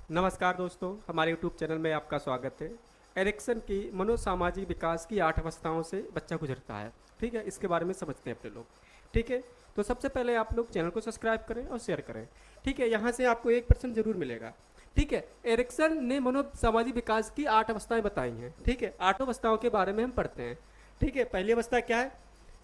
नमस्कार दोस्तों, हमारे YouTube चैनल में आपका स्वागत है। एरिक्सन की मनोसामाजिक विकास की 8 अवस्थाओं से बच्चा गुजरता है। ठीक है, इसके बारे में समझते हैं अपने लोग। ठीक है, तो सबसे पहले आप लोग चैनल को सब्सक्राइब करें और शेयर करें। ठीक है, यहाँ से आपको 1% जरूर मिलेगा। ठीक है, एरिक्सन ने मनोसामाजिक विकास की 8 अवस्थाएं बताई हैं। ठीक है, 8 अवस्थाओं के बारे में हम पढ़ते हैं। ठीक है, पहली अवस्था क्या है?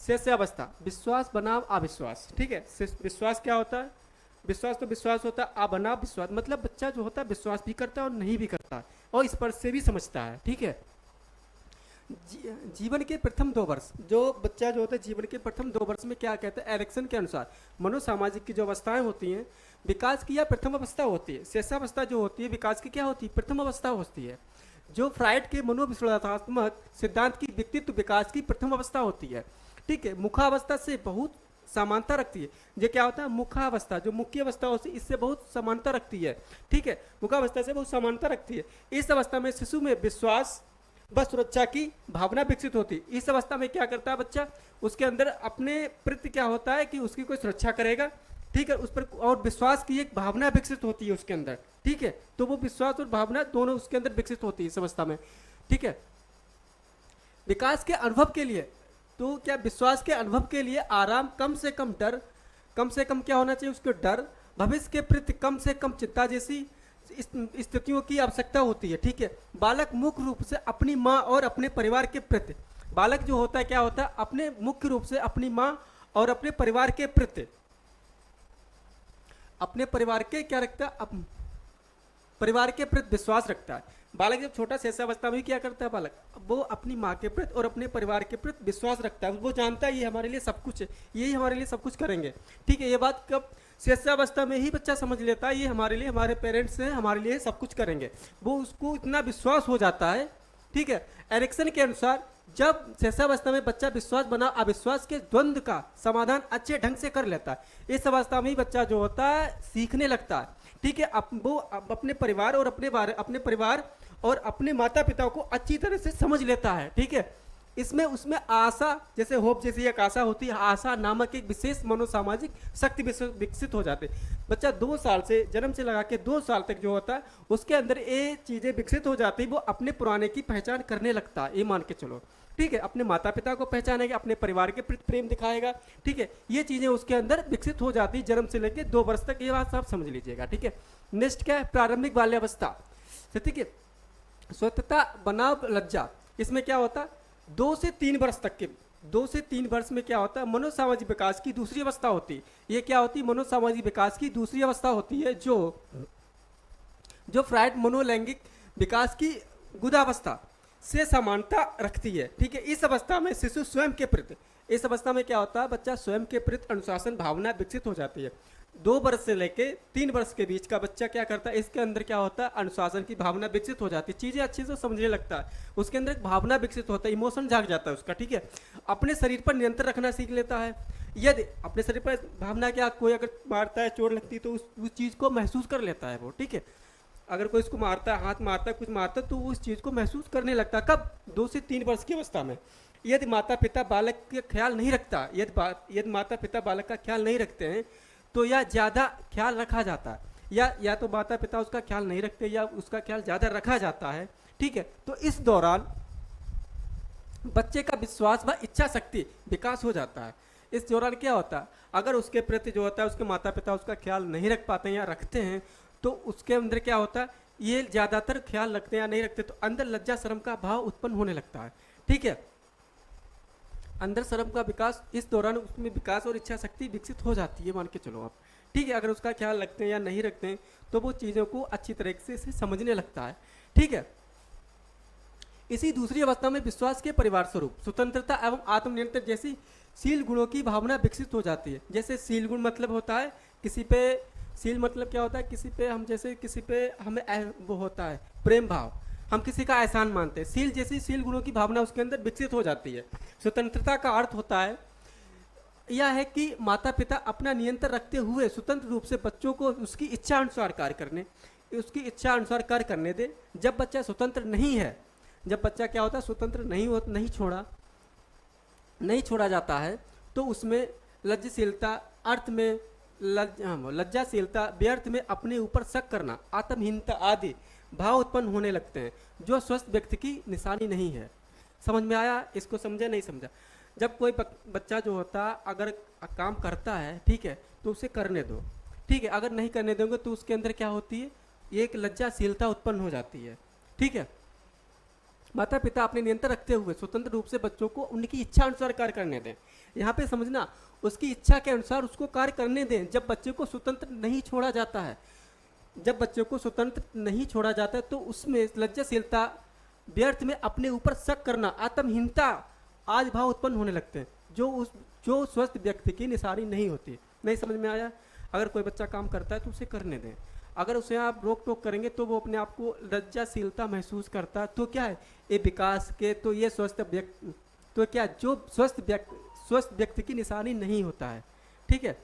शेष अवस्था, विश्वास बनाम अविश्वास। ठीक है, विश्वास क्या होता है? विश्वास तो विश्वास होता है, अबनाव विश्वास मतलब बच्चा जो होता है विश्वास भी करता है और नहीं भी करता है और स्पर्श से भी समझता है। ठीक है, जीवन के प्रथम 2 वर्ष, जो बच्चा जो होता है जीवन के प्रथम 2 वर्ष में क्या कहता है एरिक्सन के अनुसार मनोसामाजिक की जो अवस्थाएं होती हैं विकास की, या प्रथम अवस्था होती है। शेषावस्था जो होती है विकास की क्या होती है? प्रथम अवस्था होती है। जो फ्राइड के मनोविश्लेषणात्मक सिद्धांत की व्यक्तित्व विकास की प्रथम अवस्था होती है। ठीक है, मुखावस्था से बहुत समानता रखती है। ये क्या होता है? मुखावस्था, जो मुख्य अवस्था होती है इससे बहुत समानता रखती है। ठीक है, मुखावस्था से बहुत समानता रखती है। इस अवस्था में शिशु में विश्वास व सुरक्षा की भावना विकसित होती है। इस अवस्था में क्या करता है बच्चा? उसके अंदर अपने प्रति क्या होता है कि उसकी कोई सुरक्षा करेगा। ठीक है, उस पर और विश्वास की एक भावना विकसित होती है उसके अंदर। ठीक है, तो वो विश्वास और भावना दोनों उसके अंदर विकसित होती है इस अवस्था में। ठीक है, विकास के अनुभव के लिए, तो क्या विश्वास के अनुभव के लिए आराम, कम से कम डर, कम से कम क्या होना चाहिए उसको? डर, भविष्य के प्रति कम से कम चिंता जैसी स्थितियों की आवश्यकता होती है। ठीक है, बालक मुख्य रूप से अपनी माँ और अपने परिवार के प्रति, बालक जो होता है क्या होता है? अपने मुख्य रूप से अपनी माँ और अपने परिवार के प्रति, अपने परिवार के क्या रखता है? परिवार के प्रति विश्वास रखता है। बालक जब छोटा शेषावस्था में क्या करता है बालक? वो अपनी माँ के प्रति और अपने परिवार के प्रति विश्वास रखता है। वो जानता है ये हमारे लिए सब कुछ है, यही हमारे लिए सब कुछ करेंगे। ठीक है, ये बात कब? शेषावस्था में ही बच्चा समझ लेता है ये हमारे लिए, हमारे पेरेंट्स हैं, हमारे लिए सब कुछ करेंगे। वो उसको इतना विश्वास हो जाता है। ठीक है, एरिक्सन के अनुसार जब शेषावस्था में बच्चा विश्वास बना अविश्वास के द्वंद्व का समाधान अच्छे ढंग से कर लेता है, इस अवस्था में ही बच्चा जो होता है सीखने लगता है। ठीक है, वो अपने परिवार और अपने परिवार और अपने माता पिता को अच्छी तरह से समझ लेता है। ठीक है, इसमें उसमें आशा, जैसे होप जैसी एक आशा होती है, आशा नामक एक विशेष मनोसामाजिक शक्ति विकसित हो जाते। बच्चा 2 साल से, जन्म से लगा के 2 साल तक जो होता है उसके अंदर ये चीज़ें विकसित हो जाती, वो अपने पुराने की पहचान करने लगता है। ये मान के चलो। ठीक है, अपने माता पिता को पहचानेगा, अपने परिवार के प्रति प्रेम दिखाएगा। ठीक है, ये चीज़ें उसके अंदर विकसित हो जाती जन्म से लेकर 2 वर्ष तक। ये बात आप समझ लीजिएगा। ठीक है, नेक्स्ट क्या है? प्रारंभिक बाल्यावस्था। ठीक है, स्वतंत्रता बनाव लज्जा, इसमें क्या होता है? 2 से 3 वर्ष तक के, 2 से 3 वर्ष में क्या होता है? मनोसामाजिक विकास की दूसरी अवस्था होती है। ये क्या होती है? मनोसामाजिक विकास की दूसरी अवस्था होती है जो जो फ्राइड मनोलैंगिक विकास की गुदावस्था से समानता रखती है। ठीक है, इस अवस्था में शिशु स्वयं के प्रति, इस अवस्था में क्या होता है? बच्चा स्वयं के प्रति अनुशासन भावना विकसित हो जाती है। 2 वर्ष से लेके 3 वर्ष के बीच का बच्चा क्या करता है? इसके अंदर क्या होता है? अनुशासन की भावना विकसित हो जाती है, चीज़ें अच्छे से समझने लगता है, उसके अंदर एक भावना विकसित होता है, इमोशन जाग जाता है उसका। ठीक है, अपने शरीर पर नियंत्रण रखना सीख लेता है। यदि अपने शरीर पर भावना, क्या कोई अगर मारता है, चोट लगती है तो उस चीज़ को महसूस कर लेता है वो। ठीक है, अगर कोई इसको मारता है, हाथ मारता है, कुछ मारता है, तो वो उस चीज़ को महसूस करने लगता है। कब? 2 से 3 वर्ष की अवस्था में। यदि माता पिता बालक का ख्याल नहीं रखता, यदि माता पिता बालक का ख्याल नहीं रखते हैं तो या ज़्यादा ख्याल रखा जाता है, या तो माता पिता उसका ख्याल नहीं रखते या उसका ख्याल ज़्यादा रखा जाता है। ठीक है, तो इस दौरान बच्चे का विश्वास व इच्छा शक्ति विकास हो जाता है। इस दौरान क्या होता है? अगर उसके प्रति जो होता है उसके माता पिता उसका ख्याल नहीं रख पाते हैं या रखते हैं तो उसके अंदर क्या होता है? ये ज़्यादातर ख्याल रखते हैं या नहीं रखते तो अंदर लज्जा शर्म का भाव उत्पन्न होने लगता है। ठीक है, अंदर शर्म का विकास, इस दौरान उसमें विकास और इच्छा शक्ति विकसित हो जाती है, मान के चलो आप। ठीक है, अगर उसका ख्याल रखते हैं या नहीं रखते हैं तो वो चीज़ों को अच्छी तरीके से समझने लगता है। ठीक है, इसी दूसरी अवस्था में विश्वास के परिवार स्वरूप, स्वतंत्रता एवं आत्मनियंत्रण जैसी शील गुणों की भावना विकसित हो जाती है। जैसे शील गुण मतलब होता है किसी पे, शील मतलब क्या होता है? किसी पे हम, जैसे किसी पे हमें वो होता है प्रेम भाव, हम किसी का एहसान मानते हैं, शील जैसी शील गुणों की भावना उसके अंदर विकसित हो जाती है। स्वतंत्रता का अर्थ होता है यह है कि माता पिता अपना नियंत्रण रखते हुए स्वतंत्र रूप से बच्चों को उसकी इच्छा अनुसार कार्य करने, उसकी इच्छा अनुसार कार्य करने दे। जब बच्चा स्वतंत्र नहीं है, जब बच्चा क्या होता है? स्वतंत्र नहीं छोड़ा जाता है तो उसमें लज्जशीलता, अर्थ में लज्जाशीलता, व्यर्थ में अपने ऊपर शक करना, आत्महीनता आदि भाव उत्पन्न होने लगते हैं, जो स्वस्थ व्यक्ति की निशानी नहीं है। समझ में आया? इसको समझा नहीं समझा? जब कोई बच्चा जो होता अगर काम करता है, ठीक है, तो उसे करने दो, ठीक है। अगर नहीं करने दोगे तो उसके अंदर क्या होती है, एक लज्जाशीलता उत्पन्न हो जाती है, ठीक है। माता पिता अपने नियंत्रण रखते हुए स्वतंत्र रूप से बच्चों को उनकी इच्छा अनुसार कार्य करने दें। यहाँ पे समझना, उसकी इच्छा के अनुसार उसको कार्य करने दें। जब बच्चे को स्वतंत्र नहीं छोड़ा जाता है, जब बच्चे को स्वतंत्र नहीं छोड़ा जाता है तो उसमें लज्जाशीलता, व्यर्थ में अपने ऊपर शक करना, आत्महीनता आदि भाव उत्पन्न होने लगते हैं, जो स्वस्थ व्यक्ति की निशानी नहीं होती। नहीं समझ में आया? अगर कोई बच्चा काम करता है तो उसे करने दें। अगर उसे आप रोक टोक करेंगे तो वो अपने आप को लज्जाशीलता महसूस करता है, तो क्या है, ये विकास के, तो ये स्वस्थ व्यक्ति, तो क्या जो स्वस्थ व्यक्ति की निशानी नहीं होता है, ठीक है।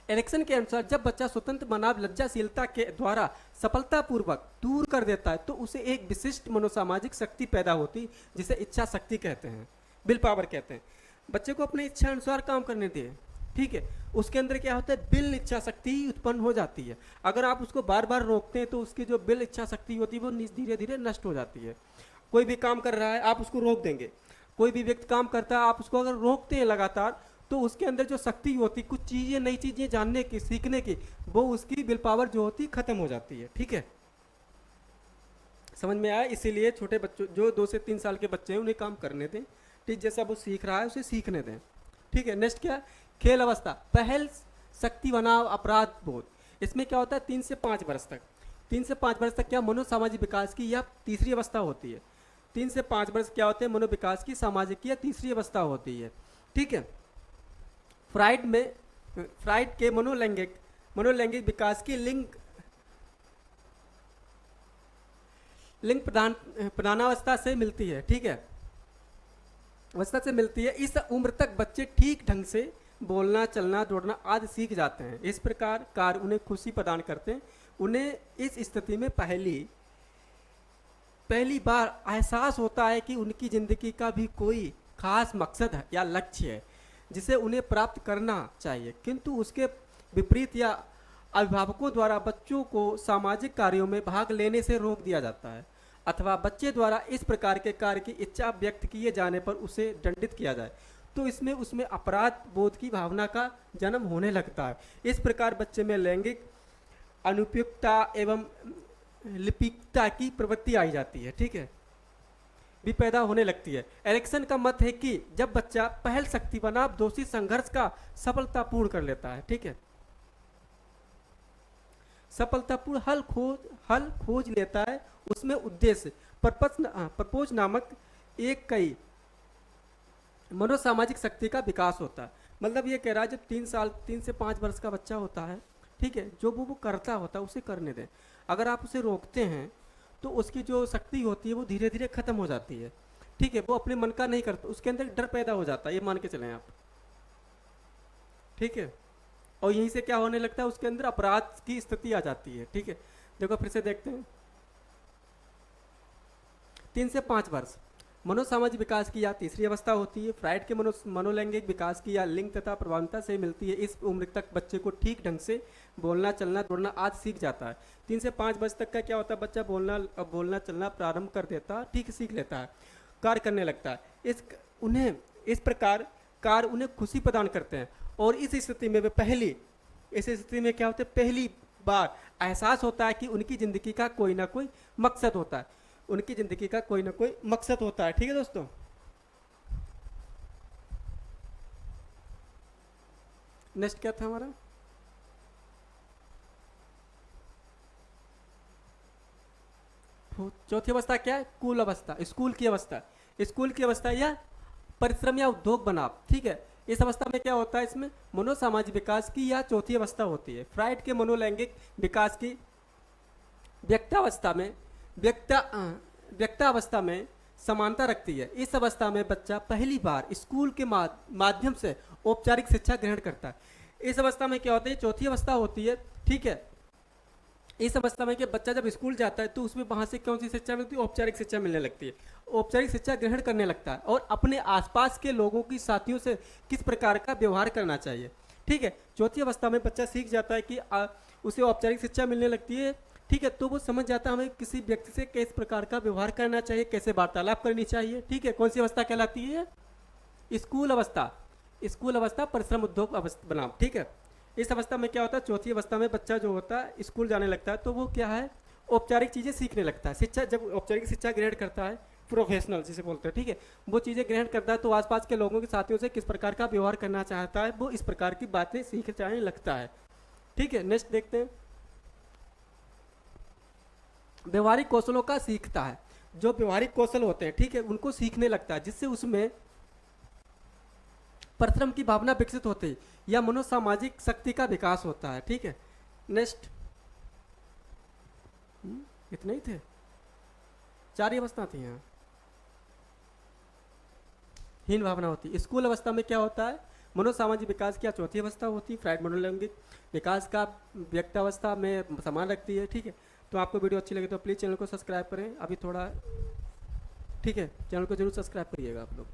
एरिक्सन के अनुसार जब बच्चा स्वतंत्र मनाव लज्जाशीलता के द्वारा सफलतापूर्वक दूर कर देता है तो उसे एक विशिष्ट मनोसामाजिक शक्ति पैदा होती, जिसे इच्छा शक्ति कहते हैं, विल पावर कहते हैं। बच्चे को अपने इच्छा अनुसार काम करने दिए, ठीक है। उसके अंदर क्या होता है, बिल इच्छा शक्ति उत्पन्न हो जाती है। अगर आप उसको बार बार रोकते हैं तो उसकी जो बिल इच्छा शक्ति होती है वो धीरे धीरे नष्ट हो जाती है। कोई भी काम कर रहा है, आप उसको रोक देंगे। कोई भी व्यक्ति काम करता है, आप उसको अगर रोकते हैं लगातार, तो उसके अंदर जो शक्ति होती, कुछ चीज़ें, नई चीज़ें जानने की, सीखने की, वो उसकी विल पावर जो होती खत्म हो जाती है, ठीक है। समझ में आया? इसीलिए छोटे बच्चों, जो 2 से 3 साल के बच्चे हैं, उन्हें काम करने दें, ठीक। जैसा वो सीख रहा है उसे सीखने दें, ठीक है। नेक्स्ट क्या, खेल अवस्था, पहल, शक्ति बनाव, अपराध बोध। इसमें क्या होता है, 3 से 5 वर्ष तक, 3 से 5 वर्ष तक क्या मनोसामाजिक विकास की यह तीसरी अवस्था होती है। 3 से 5 वर्ष क्या होते हैं, मनोविकास की सामाजिक की यह तीसरी अवस्था होती है, ठीक है। फ्राइड के मनोलैंगिक विकास की लिंग प्रधानावस्था से मिलती है, ठीक है, अवस्था से मिलती है। इस उम्र तक बच्चे ठीक ढंग से बोलना, चलना, दौड़ना आदि सीख जाते हैं। इस प्रकार कार्य उन्हें खुशी प्रदान करते हैं। उन्हें इस स्थिति में पहली बार एहसास होता है कि उनकी जिंदगी का भी कोई खास मकसद है या लक्ष्य है जिसे उन्हें प्राप्त करना चाहिए, किंतु उसके विपरीत या अभिभावकों द्वारा बच्चों को सामाजिक कार्यों में भाग लेने से रोक दिया जाता है, अथवा बच्चे द्वारा इस प्रकार के कार्य की इच्छा व्यक्त किए जाने पर उसे दंडित किया जाए, तो इसमें उसमें अपराध बोध की भावना का जन्म होने लगता है। इस प्रकार बच्चे में लैंगिक अनुपयुक्तता एवं लिपिकता की प्रवृत्ति आई जाती है, ठीक है, भी पैदा होने लगती है। एरिक्सन का मत है कि जब बच्चा पहल शक्ति बनाम दोषी संघर्ष का सफलतापूर्ण कर लेता है, ठीक है, सफलतापूर्ण हल खोज लेता है, उसमें उद्देश्य पर्पज नामक एक कई मनोसामाजिक शक्ति का विकास होता है। मतलब ये कह रहा है, जब 3 से 5 वर्ष का बच्चा होता है, ठीक है, जो वो करता होता है उसे करने दें। अगर आप उसे रोकते हैं तो उसकी जो शक्ति होती है वो धीरे धीरे खत्म हो जाती है, ठीक है। वो अपने मन का नहीं करता, उसके अंदर डर पैदा हो जाता है, ये मान के चलें आप, ठीक है। और यहीं से क्या होने लगता है, उसके अंदर अपराध की स्थिति आ जाती है, ठीक है। देखो फिर से देखते हैं, 3 से 5 वर्ष मनोसामाजिक विकास की या तीसरी अवस्था होती है। फ्राइड के मनोलैंगिक विकास की या लिंग तथा प्रभावता से मिलती है। इस उम्र तक बच्चे को ठीक ढंग से बोलना, चलना, दौड़ना आदि सीख जाता है। 3 से 5 वर्ष तक का क्या होता है, बच्चा बोलना चलना प्रारंभ कर देता है, ठीक, सीख लेता है, कार्य करने लगता है। इस प्रकार कार्य उन्हें खुशी प्रदान करते हैं। और इस स्थिति में क्या होता है, पहली बार एहसास होता है कि उनकी जिंदगी का कोई ना कोई मकसद होता है, उनकी जिंदगी का कोई ना कोई मकसद होता है, ठीक है दोस्तों। नेक्स्ट क्या था हमारा, चौथी अवस्था क्या है, स्कूल की अवस्था या परिश्रम या उद्योग बनाव, ठीक है। इस अवस्था में क्या होता है, इसमें मनोसामाजिक विकास की या चौथी अवस्था होती है। फ्राइड के मनोलैंगिक विकास की व्यक्तावस्था में समानता रखती है। इस अवस्था में बच्चा पहली बार स्कूल के माध्यम से औपचारिक शिक्षा ग्रहण करता है। इस अवस्था में क्या होता है, चौथी अवस्था होती है, ठीक है। इस अवस्था में कि बच्चा जब स्कूल जाता है तो उसमें वहाँ से कौन सी शिक्षा मिलती है, औपचारिक शिक्षा मिलने लगती है, औपचारिक शिक्षा ग्रहण करने लगता है और अपने आसपास के लोगों की साथियों से किस प्रकार का व्यवहार करना चाहिए, ठीक है। चौथी अवस्था में बच्चा सीख जाता है कि उसे औपचारिक शिक्षा मिलने लगती है, ठीक है। तो वो समझ जाता है हमें किसी व्यक्ति से किस प्रकार का व्यवहार करना चाहिए, कैसे वार्तालाप करनी चाहिए, ठीक है। कौन सी अवस्था कहलाती है? स्कूल अवस्था। स्कूल अवस्था परिश्रम उद्योग अवस्था बनाम, ठीक है। इस अवस्था में क्या होता है, चौथी अवस्था में बच्चा जो होता है स्कूल जाने लगता है, तो वो क्या है, औपचारिक चीज़ें सीखने लगता है। शिक्षा, जब औपचारिक शिक्षा ग्रहण करता है, प्रोफेशनल जिसे बोलते हैं, ठीक है, वो चीज़ें ग्रहण करता है, तो आसपास के लोगों के साथियों से किस प्रकार का व्यवहार करना चाहता है, वो इस प्रकार की बातें सीख जाने लगता है, ठीक है। नेक्स्ट देखते हैं, व्यवहारिक कौशलों का सीखता है। जो व्यवहारिक कौशल होते हैं, ठीक है, उनको सीखने लगता है, जिससे उसमें परिश्रम की भावना विकसित होती है या मनोसामाजिक शक्ति का विकास होता है, ठीक है। नेक्स्ट, इतने ही थे, 4 ही अवस्था थी यहाँ। हीन भावना होती है। स्कूल अवस्था में क्या होता है, मनोसामाजिक विकास की चौथी अवस्था होती है। फ्राइड मनोलैंगिक विकास का व्यक्तावस्था में समान रखती है, ठीक है। तो आपको वीडियो अच्छी लगे तो प्लीज़ चैनल को सब्सक्राइब करें। अभी थोड़ा, ठीक है, चैनल को जरूर सब्सक्राइब करिएगा आप लोग।